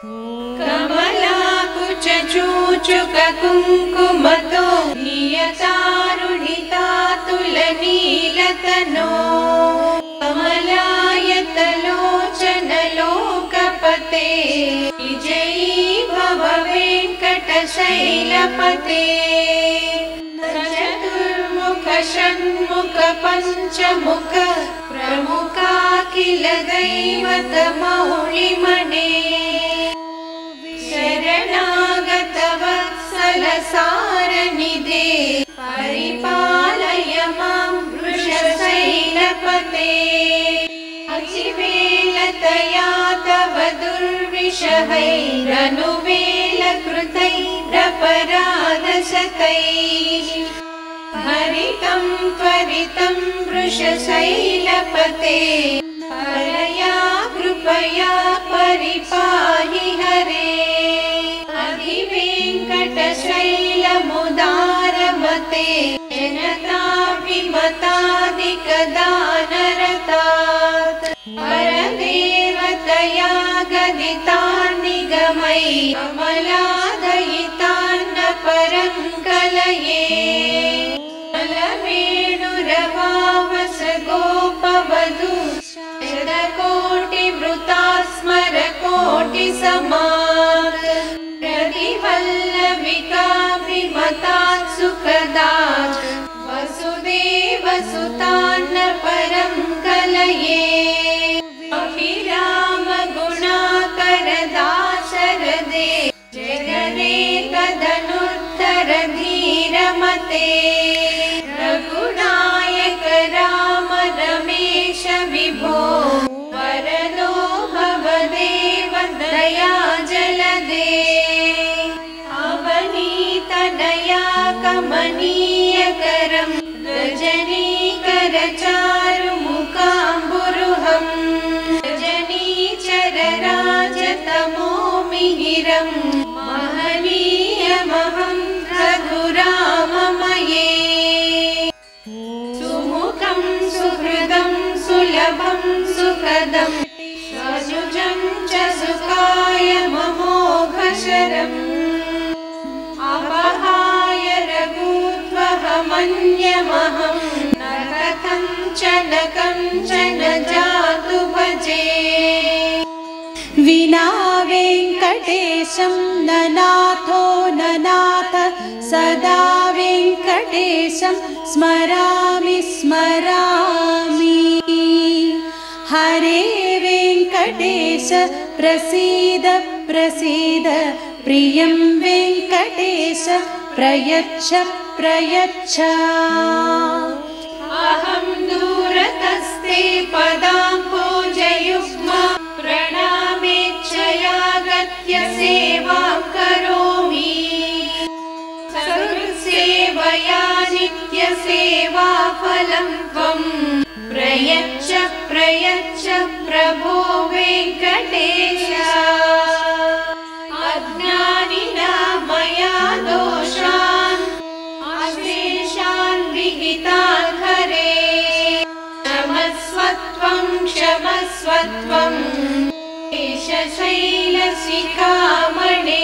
कमलाकुचूचुककुङ्कुमतो नियतारुणितातुलनीलतनो कमलायतलोचनलोकपते विजयी भव वेङ्कटशैलपते चतुर्मुख षण्मुख पञ्चमुख प्रमुखाखिल दैवतमौलिमणे शरणागत वत्सल सारनिधे परिपालय मां वृषशैलपते अचिवेलतया तव दुर्विषहैरनुवेलकृतैरपराधशतैः हरितं त्वरितं वृषशैलपते परया कृपया परिपाहि हरे अधिवेङ्कटशैलमुदारमते जनताभिमतादिकदानरतात् परदेवतया गदितान् निगमै कमलादयितान्न परं कलये वेणुरवावस गोपवधू शतकोटिवृता स्मर कोटिसमात् प्रतिवल्लविकाभिमतात् सुखदात् वसुदेवसुतान्न परं कलये अभिरामगुणाकर दाशरथे जगदे तदनुत्तर धीरमते रघुनायक राम रमेश विभो वरदो भवदेव दया जलदे अवनीतनया कमनीयकरं रजनीकर चारुमुखाम्बुरुहं रजनीचर राजतमो मिहिरं महनीयमहं रघुराममये सुमुखं सुहृदं सुलभं सुखदं स्वनुजं च सुखाय ममोघशरम् अपहाय रघुत्वहमन्यमहं न कथञ्चन कञ्चन जातु भजे विना वेङ्कटेशं ननाथो ननाथ सदा वेङ्कटेशं स्मरामि स्मरामि हरे वेङ्कटेश प्रसीद प्रसीद प्रियं वेङ्कटेश प्रयच्छ प्रयच्छ अहं दूरतस्ते पदाम्बोजयुग्मा प्रणामेच्छयागत्य सेवां करोमि सकृत्सेवया नित्यसेवाफलं त्वं प्रयच्छ प्रयच्छ प्रभो वेङ्कटेश अज्ञानिना मया दोषान् अशेषान् विहितान् हरे क्षमस्वत्वं शैलशिखामणे